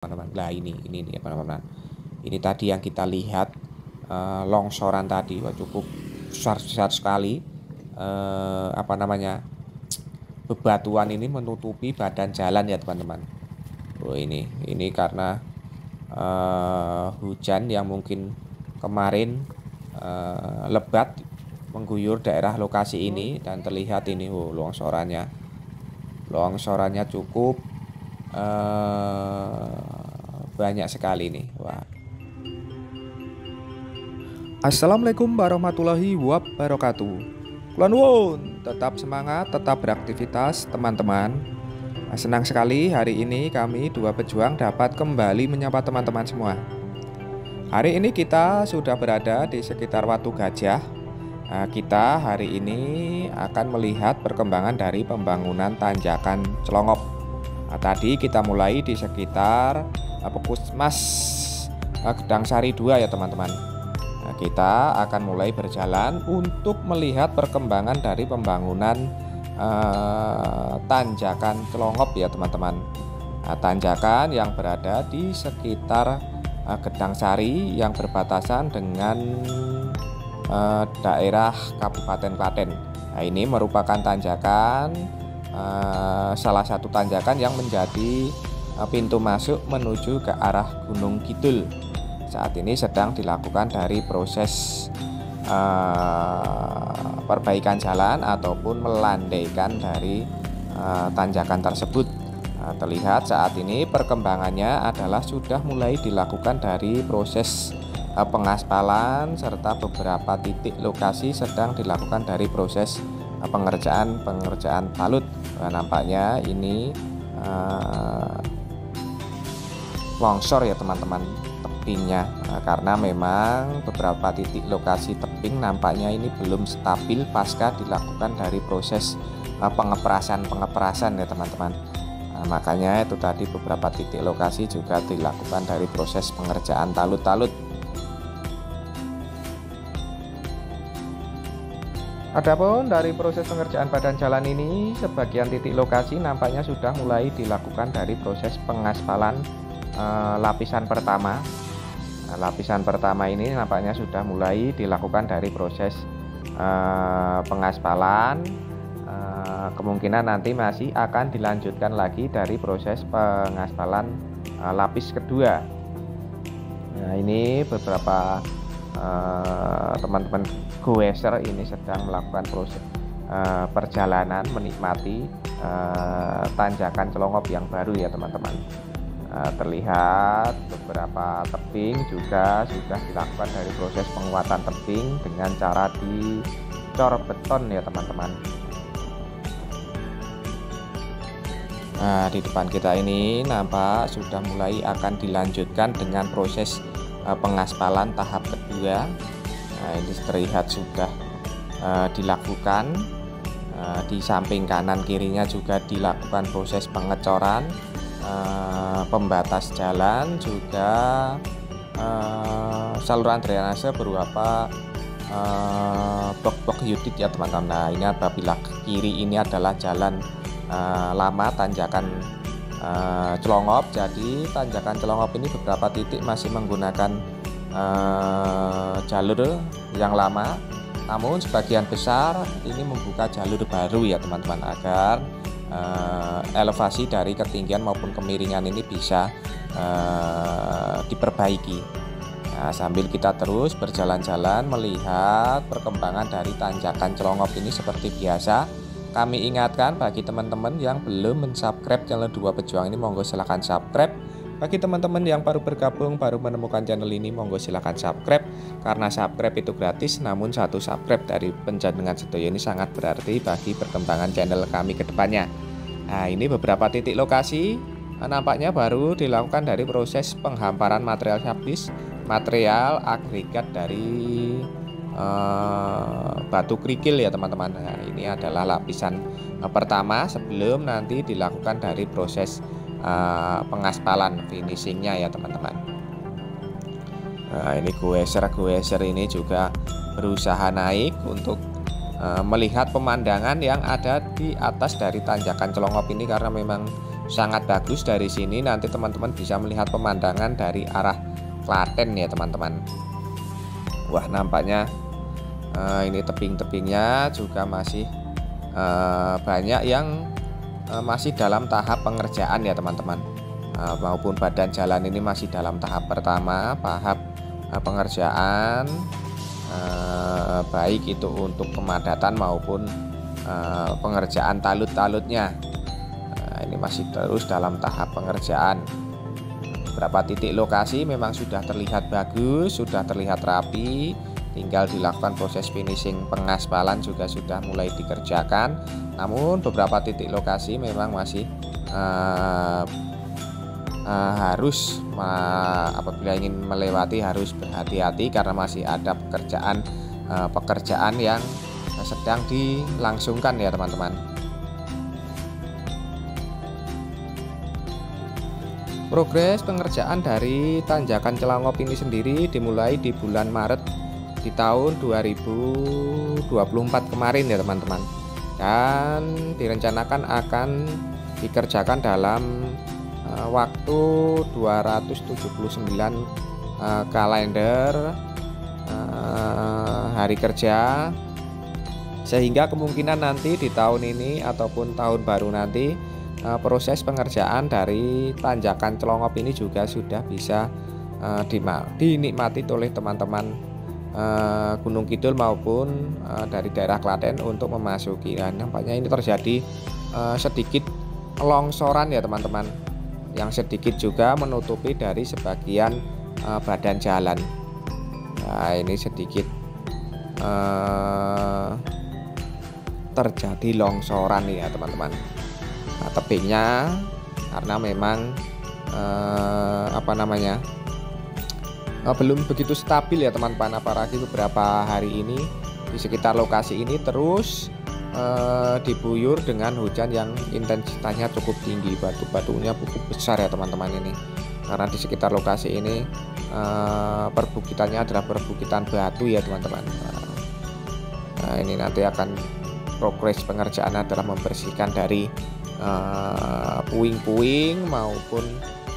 teman-teman. Nah ini teman-teman. Ini tadi yang kita lihat longsoran tadi, wah, cukup besar sekali. Bebatuan ini menutupi badan jalan ya teman-teman. Oh ini karena hujan yang mungkin kemarin lebat mengguyur daerah lokasi ini, dan terlihat ini longsorannya cukup banyak sekali nih. Wah. Assalamualaikum warahmatullahi wabarakatuh. Kulon wun, tetap semangat, tetap beraktivitas teman-teman. Senang sekali hari ini kami dua pejuang dapat kembali menyapa teman-teman semua. Hari ini kita sudah berada di sekitar Watu Gajah. Kita hari ini akan melihat perkembangan dari pembangunan tanjakan Celongop. Tadi kita mulai di sekitar Puskesmas Gedang Sari 2 ya teman-teman. Kita akan mulai berjalan untuk melihat perkembangan dari pembangunan tanjakan Celongop ya teman-teman. Tanjakan yang berada di sekitar Gedang Sari yang berbatasan dengan daerah Kabupaten Klaten. Ini merupakan tanjakan, salah satu tanjakan yang menjadi pintu masuk menuju ke arah Gunung Kidul. Saat ini sedang dilakukan dari proses perbaikan jalan ataupun melandaikan dari tanjakan tersebut. Terlihat saat ini perkembangannya adalah sudah mulai dilakukan dari proses pengaspalan, serta beberapa titik lokasi sedang dilakukan dari proses pengerjaan talut. Nampaknya ini longsor ya teman-teman tebingnya, karena memang beberapa titik lokasi tebing nampaknya ini belum stabil pasca dilakukan dari proses pengeprasan ya teman-teman. Makanya itu tadi beberapa titik lokasi juga dilakukan dari proses pengerjaan talut. Adapun dari proses pengerjaan badan jalan ini, sebagian titik lokasi nampaknya sudah mulai dilakukan dari proses pengaspalan lapisan pertama. Lapisan pertama ini nampaknya sudah mulai dilakukan dari proses pengaspalan. Kemungkinan nanti masih akan dilanjutkan lagi dari proses pengaspalan lapis kedua. Nah, ini beberapa teman-teman goeser ini sedang melakukan proses perjalanan menikmati tanjakan Celongop yang baru ya teman-teman. Terlihat beberapa tebing juga sudah dilakukan dari proses penguatan tebing dengan cara dicor beton ya teman-teman. Nah, di depan kita ini nampak sudah mulai akan dilanjutkan dengan proses pengaspalan tahap kedua. Nah, ini terlihat sudah dilakukan. Di samping kanan kirinya juga dilakukan proses pengecoran, pembatas jalan, juga saluran drainase berupa blok-blok yudit ya teman-teman. Nah, ini apabila kiri ini adalah jalan lama tanjakan Celongop. Jadi tanjakan Celongop ini beberapa titik masih menggunakan jalur yang lama, namun sebagian besar ini membuka jalur baru ya teman-teman, agar elevasi dari ketinggian maupun kemiringan ini bisa diperbaiki. Nah, sambil kita terus berjalan-jalan melihat perkembangan dari tanjakan Celongop ini, seperti biasa kami ingatkan bagi teman-teman yang belum mensubscribe channel Dua Pejuang ini, monggo silahkan subscribe. Bagi teman-teman yang baru bergabung, baru menemukan channel ini, monggo silahkan subscribe, karena subscribe itu gratis, namun satu subscribe dari penjenengan sedaya ini sangat berarti bagi perkembangan channel kami ke depannya. Nah, ini beberapa titik lokasi nampaknya baru dilakukan dari proses penghamparan material habis, material agregat dari batu kerikil ya teman-teman. Nah, ini adalah lapisan pertama sebelum nanti dilakukan dari proses pengaspalan finishingnya ya teman-teman. Nah, ini goeser ini juga berusaha naik untuk melihat pemandangan yang ada di atas dari tanjakan Celongop ini, karena memang sangat bagus dari sini. Nanti teman-teman bisa melihat pemandangan dari arah Klaten ya teman-teman. Wah, nampaknya ini tebing-tebingnya juga masih banyak yang masih dalam tahap pengerjaan ya teman-teman. Maupun badan jalan ini masih dalam tahap pertama, tahap pengerjaan, baik itu untuk pemadatan maupun pengerjaan talut-talutnya. Ini masih terus dalam tahap pengerjaan. Beberapa titik lokasi memang sudah terlihat bagus, sudah terlihat rapi, tinggal dilakukan proses finishing pengaspalan juga sudah mulai dikerjakan. Namun beberapa titik lokasi memang masih harus apabila ingin melewati harus berhati-hati karena masih ada pekerjaan yang sedang dilangsungkan ya teman-teman. Progres pengerjaan dari tanjakan Celangop ini sendiri dimulai di bulan Maret di tahun 2024 kemarin ya teman-teman, dan direncanakan akan dikerjakan dalam waktu 279 kalender hari kerja, sehingga kemungkinan nanti di tahun ini ataupun tahun baru nanti proses pengerjaan dari tanjakan Celongop ini juga sudah bisa dinikmati oleh teman-teman Gunung Kidul maupun dari daerah Klaten untuk memasuki. Nah, nampaknya ini terjadi sedikit longsoran ya teman-teman, yang sedikit juga menutupi dari sebagian badan jalan. Nah, ini sedikit terjadi longsoran ya teman-teman. Nah, tebingnya karena memang belum begitu stabil ya teman-teman, apalagi beberapa hari ini di sekitar lokasi ini terus diguyur dengan hujan yang intensitasnya cukup tinggi. Batu-batunya cukup besar ya teman-teman ini, karena di sekitar lokasi ini perbukitannya adalah perbukitan batu ya teman-teman. Nah, ini nanti akan progres pengerjaan adalah membersihkan dari puing-puing maupun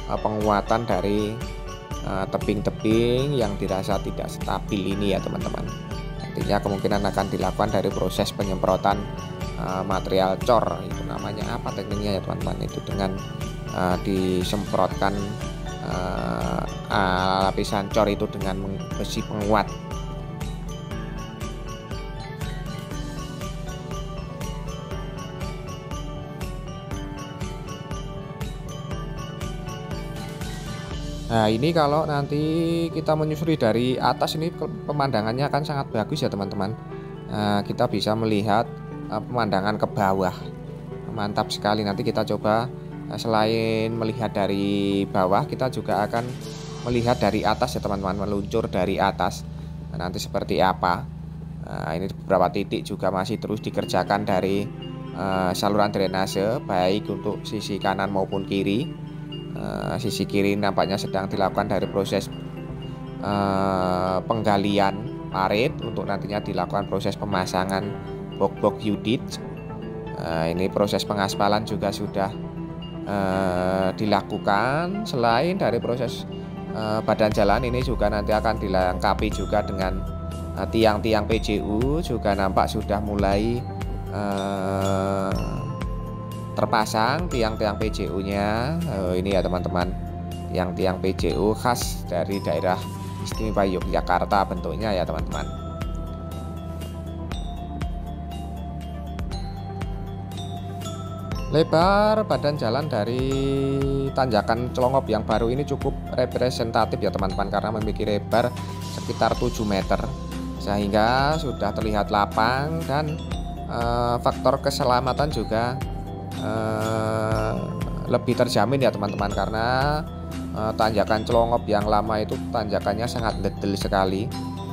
penguatan dari tebing-tebing yang dirasa tidak stabil ini ya teman-teman. Nantinya kemungkinan akan dilakukan dari proses penyemprotan material cor, itu namanya apa tekniknya ya teman-teman, itu dengan disemprotkan lapisan cor itu dengan besi penguat. Nah, ini kalau nanti kita menyusuri dari atas ini pemandangannya akan sangat bagus ya teman-teman. Kita bisa melihat pemandangan ke bawah, mantap sekali. Nanti kita coba selain melihat dari bawah, kita juga akan melihat dari atas ya teman-teman, meluncur dari atas. Nah, nanti seperti apa. Ini beberapa titik juga masih terus dikerjakan dari saluran drainase, baik untuk sisi kanan maupun kiri. Sisi kiri nampaknya sedang dilakukan dari proses penggalian parit untuk nantinya dilakukan proses pemasangan box-box unit. Ini proses pengaspalan juga sudah dilakukan. Selain dari proses badan jalan ini juga nanti akan dilengkapi juga dengan tiang-tiang PJU, juga nampak sudah mulai terpasang tiang-tiang PJU-nya. Ini ya teman-teman, tiang-tiang PJU khas dari daerah istimewa Yogyakarta bentuknya ya teman-teman. Lebar badan jalan dari tanjakan Celongop yang baru ini cukup representatif ya teman-teman, karena memiliki lebar sekitar 7 meter, sehingga sudah terlihat lapang dan faktor keselamatan juga lebih terjamin ya teman-teman, karena tanjakan Celongop yang lama itu tanjakannya sangat detail sekali,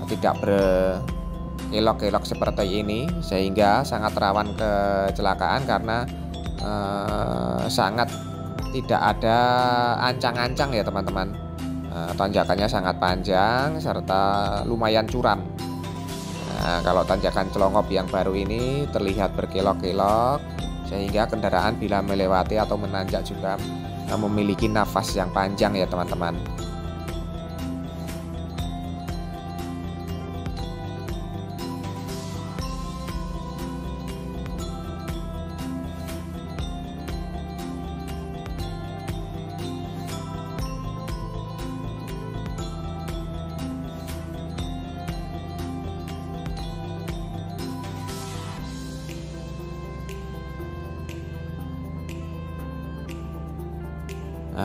tidak berkelok-kelok seperti ini, sehingga sangat rawan kecelakaan karena sangat tidak ada ancang-ancang ya teman-teman. Tanjakannya sangat panjang serta lumayan curam. Nah, kalau tanjakan Celongop yang baru ini terlihat berkelok-kelok sehingga kendaraan bila melewati atau menanjak juga memiliki nafas yang panjang ya teman-teman.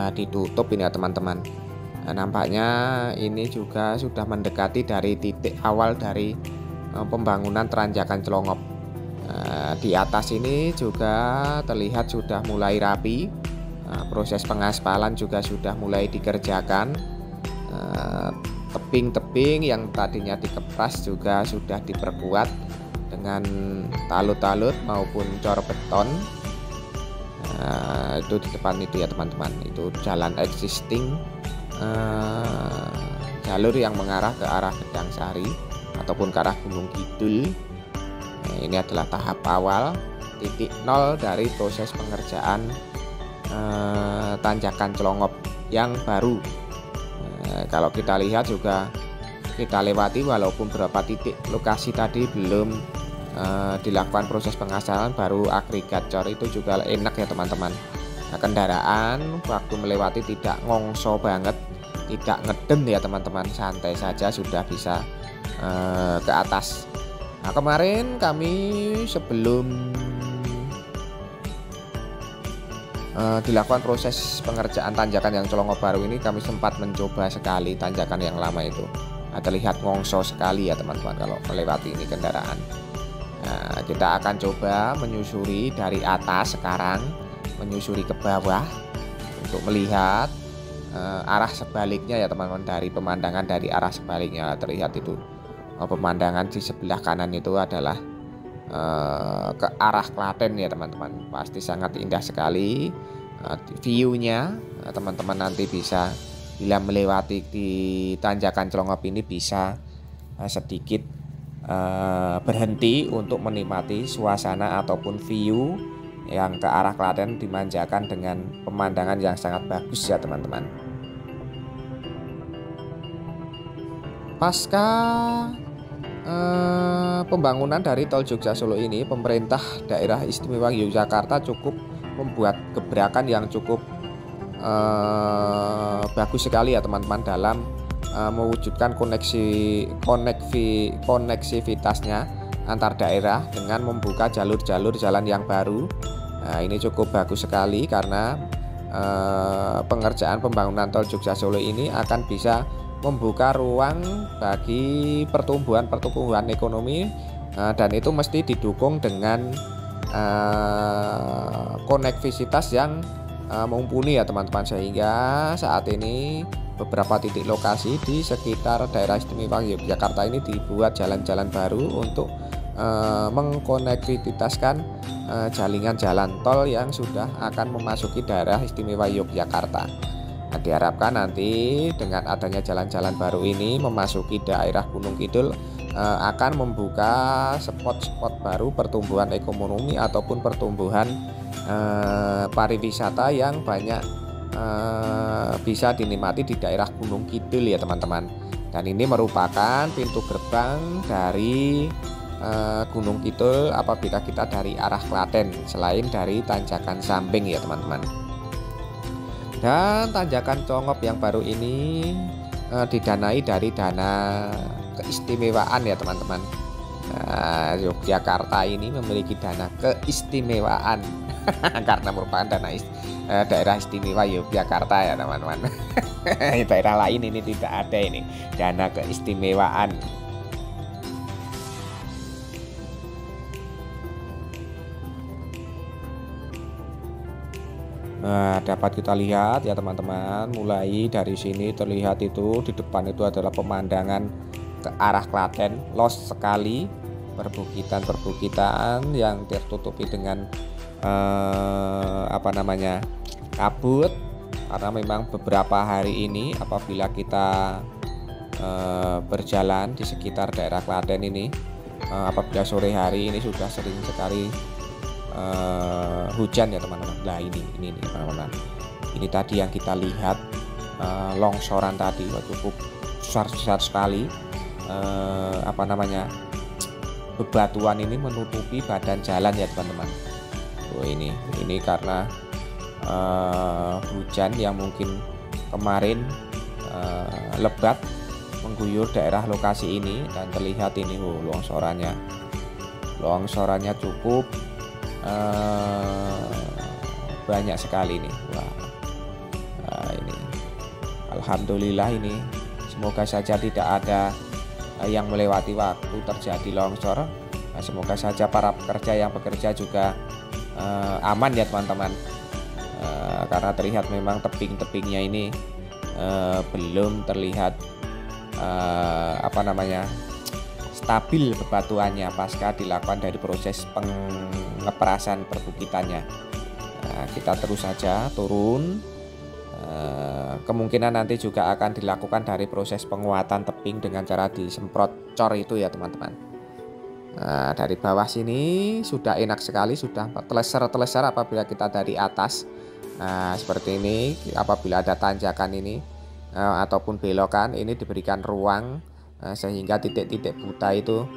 Ditutup ini ya teman-teman. Nampaknya ini juga sudah mendekati dari titik awal dari pembangunan Tanjakan Celongop. Di atas ini juga terlihat sudah mulai rapi. Proses pengaspalan juga sudah mulai dikerjakan. Tebing-tebing yang tadinya dikepras juga sudah diperkuat dengan talut-talut maupun cor beton. Itu di depan itu ya teman-teman, itu jalan existing, jalur yang mengarah ke arah Gedang Sari ataupun ke arah Gunung Kidul. Ini adalah tahap awal, titik nol dari proses pengerjaan Tanjakan Celongop yang baru. Kalau kita lihat juga kita lewati, walaupun beberapa titik lokasi tadi belum dilakukan proses pengaspalan, baru agregat cor itu juga enak ya teman-teman. Nah, kendaraan waktu melewati tidak ngongso banget, tidak ngeden ya teman-teman, santai saja sudah bisa ke atas. Nah, kemarin kami sebelum dilakukan proses pengerjaan tanjakan yang Celongop baru ini, kami sempat mencoba sekali tanjakan yang lama itu. Nah, terlihat ngongso sekali ya teman-teman kalau melewati ini kendaraan. Nah, kita akan coba menyusuri dari atas sekarang, menyusuri ke bawah untuk melihat arah sebaliknya ya teman-teman. Dari pemandangan dari arah sebaliknya terlihat itu pemandangan di sebelah kanan itu adalah ke arah Klaten ya teman-teman. Pasti sangat indah sekali view-nya. Teman-teman nanti bisa bila melewati di Tanjakan Celongop ini bisa sedikit berhenti untuk menikmati suasana ataupun view yang ke arah Klaten, dimanjakan dengan pemandangan yang sangat bagus ya teman-teman. Pasca pembangunan dari tol Jogja Solo ini, pemerintah daerah istimewa Yogyakarta cukup membuat gebrakan yang cukup bagus sekali ya teman-teman dalam mewujudkan koneksivitasnya antar daerah dengan membuka jalur-jalur jalan yang baru. Nah, ini cukup bagus sekali karena pengerjaan pembangunan tol Jogja Solo ini akan bisa membuka ruang bagi pertumbuhan ekonomi, dan itu mesti didukung dengan konektivitas yang mumpuni ya teman-teman, sehingga saat ini beberapa titik lokasi di sekitar daerah istimewa Yogyakarta ini dibuat jalan-jalan baru untuk mengkonektivitaskan jaringan jalan tol yang sudah akan memasuki daerah istimewa Yogyakarta. Nah, diharapkan nanti dengan adanya jalan-jalan baru ini memasuki daerah Gunung Kidul akan membuka spot-spot baru pertumbuhan ekonomi ataupun pertumbuhan pariwisata yang banyak bisa dinikmati di daerah Gunung Kidul ya teman-teman. Dan ini merupakan pintu gerbang dari Gunung Kidul apabila kita dari arah Klaten, selain dari Tanjakan Samping ya teman-teman. Dan Tanjakan Celongop yang baru ini didanai dari dana keistimewaan ya teman-teman. Nah, Yogyakarta ini memiliki dana keistimewaan karena merupakan daerah istimewa Yogyakarta ya teman-teman. Daerah lain ini tidak ada ini dana keistimewaan. Nah, dapat kita lihat ya teman-teman, mulai dari sini terlihat itu di depan itu adalah pemandangan ke arah Klaten, los sekali, perbukitan yang tertutupi dengan kabut, karena memang beberapa hari ini apabila kita berjalan di sekitar daerah Klaten ini, apabila sore hari ini sudah sering sekali hujan ya teman-teman. Nah ini teman-teman, ini tadi yang kita lihat longsoran tadi cukup besar sekali. Bebatuan ini menutupi badan jalan ya teman-teman. Ini karena hujan yang mungkin kemarin lebat mengguyur daerah lokasi ini, dan terlihat ini longsorannya cukup banyak sekali nih. Ini alhamdulillah, ini semoga saja tidak ada yang melewati waktu terjadi longsor. Semoga saja para pekerja yang bekerja juga aman ya teman-teman, karena terlihat memang tebing-tebingnya ini belum terlihat stabil bebatuannya pasca dilakukan dari proses pengeperasan perbukitannya. Kita terus saja turun. Kemungkinan nanti juga akan dilakukan dari proses penguatan tebing dengan cara disemprot cor itu ya teman-teman. Dari bawah sini sudah enak sekali, sudah teleser apabila kita dari atas. Seperti ini, apabila ada tanjakan ini ataupun belokan, ini diberikan ruang sehingga titik-titik buta itu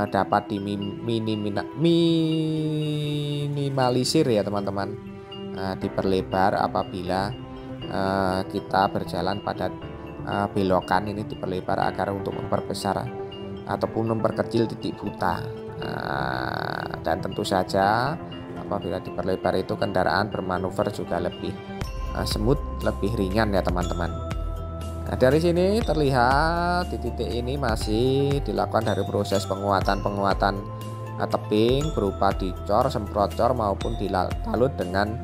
dapat diminimalisir ya teman-teman. Diperlebar apabila kita berjalan pada belokan ini, diperlebar agar untuk memperbesar ataupun memperkecil titik buta. Dan tentu saja apabila diperlebar itu kendaraan bermanuver juga lebih smooth, lebih ringan ya teman-teman. Dari sini terlihat di titik ini masih dilakukan dari proses penguatan tebing berupa dicor, semprot cor maupun ditalut dengan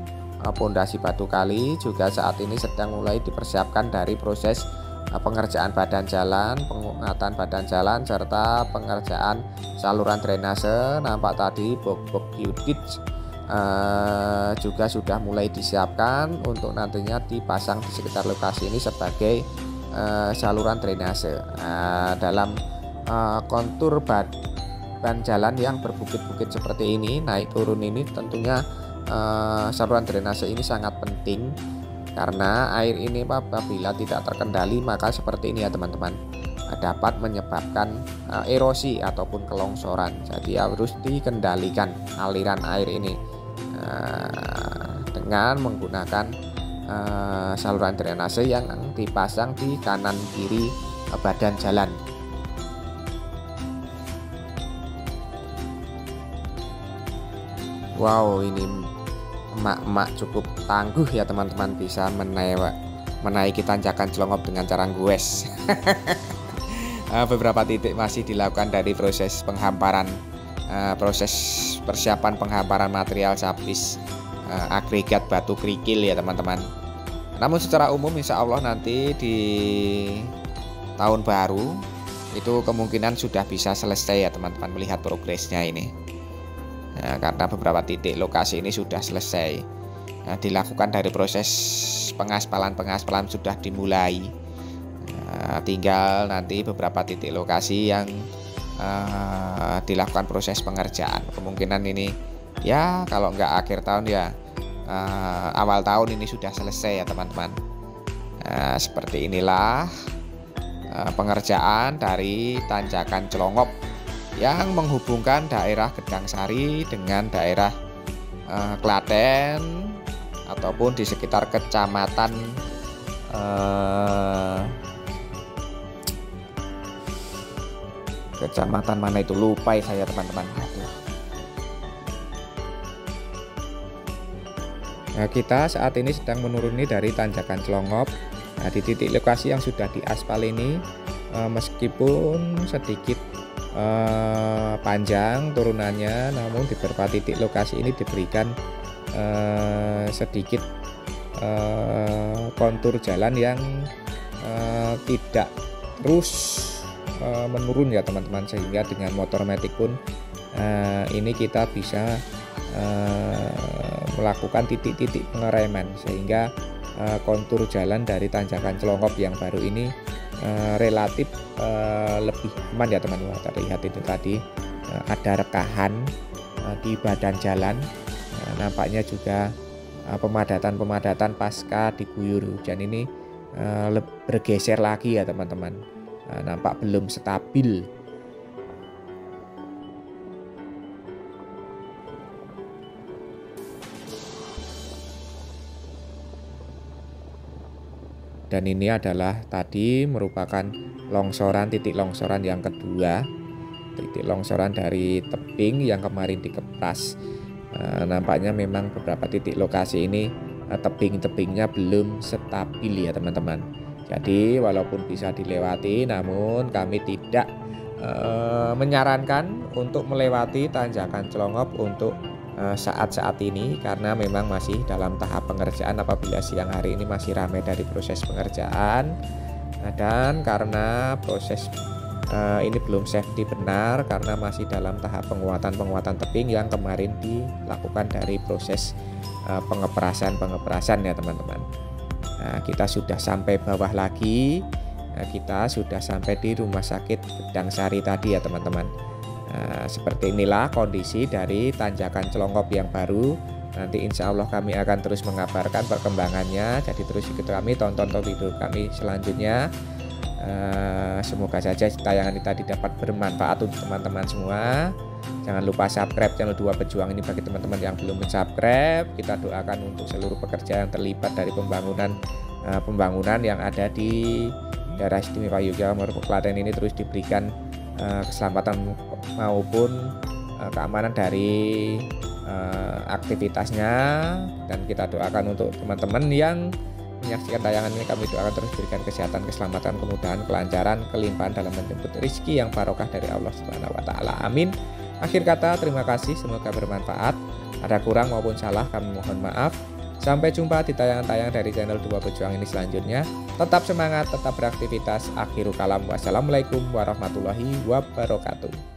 pondasi batu kali. Juga saat ini sedang mulai dipersiapkan dari proses pengerjaan badan jalan, penguatan badan jalan, serta pengerjaan saluran drainase. Nampak tadi box Q-ditch juga sudah mulai disiapkan untuk nantinya dipasang di sekitar lokasi ini sebagai saluran drainase. Dalam kontur badan jalan yang berbukit-bukit seperti ini, naik turun ini, tentunya saluran drainase ini sangat penting, karena air ini apabila tidak terkendali maka seperti ini ya teman-teman, dapat menyebabkan erosi ataupun kelongsoran. Jadi harus dikendalikan aliran air ini dengan menggunakan saluran drainase yang dipasang di kanan kiri badan jalan. Wow, ini emak-emak cukup tangguh ya teman-teman, bisa menaiki tanjakan Celongop dengan cara goes. Beberapa titik masih dilakukan dari proses penghamparan, proses persiapan penghamparan material sapis agregat batu kerikil ya teman-teman. Namun secara umum insya Allah nanti di tahun baru itu kemungkinan sudah bisa selesai ya teman-teman, melihat progresnya ini. Karena beberapa titik lokasi ini sudah selesai dilakukan dari proses pengaspalan sudah dimulai. Tinggal nanti beberapa titik lokasi yang dilakukan proses pengerjaan. Kemungkinan ini ya kalau nggak akhir tahun ya awal tahun ini sudah selesai ya teman-teman. Seperti inilah pengerjaan dari tanjakan Celongop yang menghubungkan daerah Gedang Sari dengan daerah Klaten ataupun di sekitar kecamatan mana itu, lupa saya teman-teman. Nah, kita saat ini sedang menuruni dari tanjakan Celongop. Nah, di titik lokasi yang sudah diaspal ini meskipun sedikit panjang turunannya, namun di beberapa titik lokasi ini diberikan sedikit kontur jalan yang tidak terus menurun ya teman-teman, sehingga dengan motor metik pun ini kita bisa melakukan titik-titik pengereman, sehingga kontur jalan dari tanjakan Celongop yang baru ini relatif lebih aman ya teman-teman. Terlihat itu tadi ada rekahan di badan jalan Nampaknya juga pemadatan-pemadatan pasca diguyur hujan ini bergeser lagi ya teman-teman. Nampak belum stabil. Dan ini adalah tadi merupakan longsoran, titik longsoran yang kedua, titik longsoran dari tebing yang kemarin dikepras. Nampaknya memang beberapa titik lokasi ini tebing-tebingnya belum stabil ya teman-teman. Jadi walaupun bisa dilewati, namun kami tidak menyarankan untuk melewati tanjakan Celongop untuk saat-saat ini, karena memang masih dalam tahap pengerjaan. Apabila siang hari ini masih ramai dari proses pengerjaan, dan karena proses ini belum safety benar karena masih dalam tahap penguatan tebing yang kemarin dilakukan dari proses pengeprasan ya teman-teman. Nah, kita sudah sampai bawah lagi, kita sudah sampai di Rumah Sakit Gedang Sari tadi ya teman-teman. Nah, seperti inilah kondisi dari tanjakan Celongop yang baru. Nanti insya Allah kami akan terus mengabarkan perkembangannya. Jadi terus ikut kami, tonton video kami selanjutnya. Semoga saja tayangan ini tadi dapat bermanfaat untuk teman-teman semua. Jangan lupa subscribe channel Dua Pejuang ini bagi teman-teman yang belum subscribe. Kita doakan untuk seluruh pekerja yang terlibat dari pembangunan yang ada di daerah istimewa Yogyakarta Klaten ini terus diberikan keselamatan maupun keamanan dari aktivitasnya. Dan kita doakan untuk teman-teman yang menyaksikan tayangan ini, kami doakan terus berikan kesehatan, keselamatan, kemudahan, kelancaran, kelimpahan dalam menjemput rezeki yang barokah dari Allah Subhanahu wa taala. Amin. Akhir kata, terima kasih, semoga bermanfaat. Ada kurang maupun salah kami mohon maaf. Sampai jumpa di tayangan-tayangan dari channel Dua Pejuang ini selanjutnya. Tetap semangat, tetap beraktivitas. Akhirul kalam. Wassalamualaikum warahmatullahi wabarakatuh.